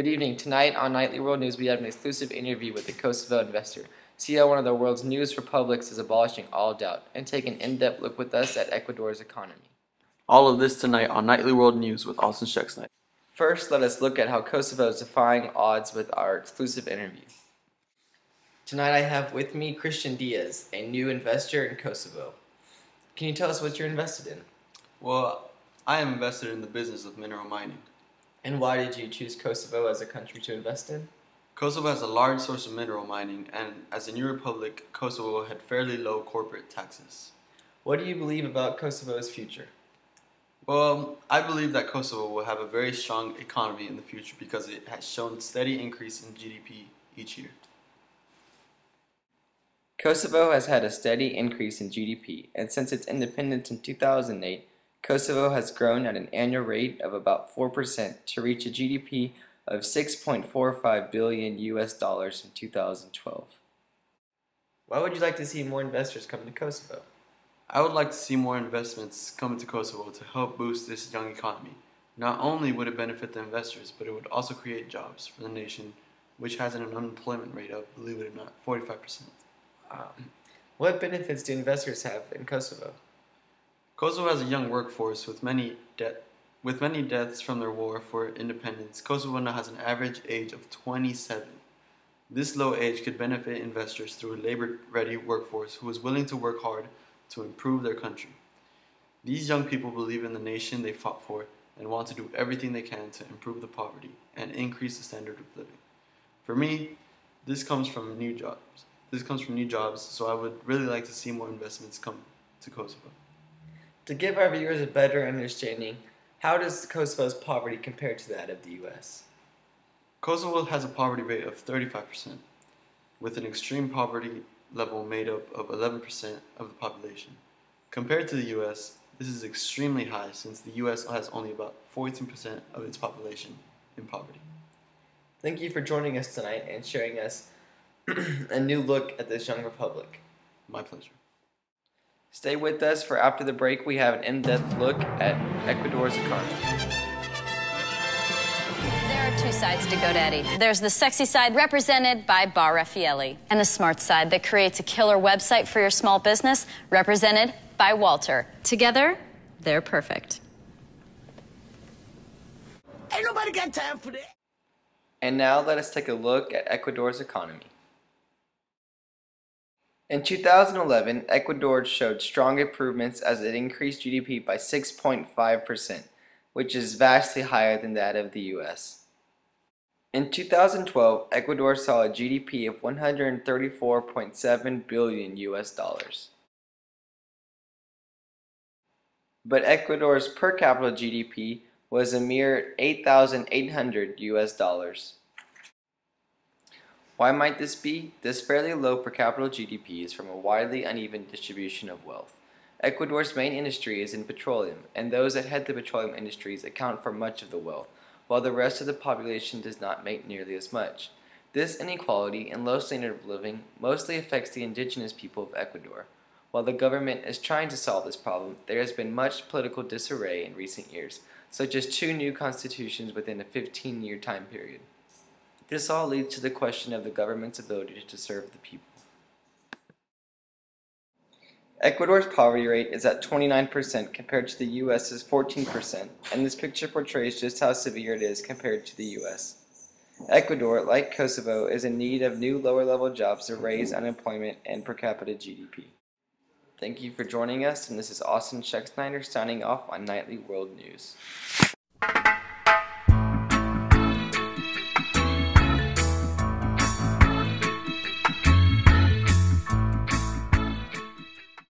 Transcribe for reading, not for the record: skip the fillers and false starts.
Good evening. Tonight on Nightly World News, we have an exclusive interview with the Kosovo investor. See how one of the world's newest republics is abolishing all doubt, and take an in-depth look with us at Ecuador's economy. All of this tonight on Nightly World News with Austin Schexnaider. First, let us look at how Kosovo is defying odds with our exclusive interview. Tonight I have with me Christian Diaz, a new investor in Kosovo. Can you tell us what you're invested in? Well, I am invested in the business of mineral mining. And why did you choose Kosovo as a country to invest in? Kosovo has a large source of mineral mining, and as a new republic, Kosovo had fairly low corporate taxes. What do you believe about Kosovo's future? Well, I believe that Kosovo will have a very strong economy in the future because it has shown steady increase in GDP each year. Kosovo has had a steady increase in GDP, and since its independence in 2008, Kosovo has grown at an annual rate of about 4% to reach a GDP of $6.45 billion in 2012. Why would you like to see more investors come to Kosovo? I would like to see more investments come into Kosovo to help boost this young economy. Not only would it benefit the investors, but it would also create jobs for the nation, which has an unemployment rate of, believe it or not, 45%. What benefits do investors have in Kosovo? Kosovo has a young workforce with many deaths from their war for independence. Kosovo now has an average age of 27. This low age could benefit investors through a labor-ready workforce who is willing to work hard to improve their country. These young people believe in the nation they fought for and want to do everything they can to improve the poverty and increase the standard of living. For me, this comes from new jobs, so I would really like to see more investments come to Kosovo. To give our viewers a better understanding, how does Kosovo's poverty compare to that of the U.S.? Kosovo has a poverty rate of 35%, with an extreme poverty level made up of 11% of the population. Compared to the U.S., this is extremely high since the U.S. has only about 14% of its population in poverty. Thank you for joining us tonight and sharing us a new look at this young republic. My pleasure. Stay with us for after the break. We have an in-depth look at Ecuador's economy. There are two sides to GoDaddy. There's the sexy side represented by Bar Raffaelli, and the smart side that creates a killer website for your small business represented by Walter. Together, they're perfect. Ain't nobody got time for that. And now let us take a look at Ecuador's economy. In 2011, Ecuador showed strong improvements as it increased GDP by 6.5%, which is vastly higher than that of the U.S. In 2012, Ecuador saw a GDP of $134.7 billion. But Ecuador's per capita GDP was a mere $8,800. Why might this be? This fairly low per capita GDP is from a widely uneven distribution of wealth. Ecuador's main industry is in petroleum, and those that head the petroleum industries account for much of the wealth, while the rest of the population does not make nearly as much. This inequality and low standard of living mostly affects the indigenous people of Ecuador. While the government is trying to solve this problem, there has been much political disarray in recent years, such as 2 new constitutions within a 15-year time period. This all leads to the question of the government's ability to serve the people. Ecuador's poverty rate is at 29% compared to the U.S.'s 14%, and this picture portrays just how severe it is compared to the U.S. Ecuador, like Kosovo, is in need of new lower-level jobs to raise unemployment and per capita GDP. Thank you for joining us, and this is Austin Schexnaider signing off on Nightly World News.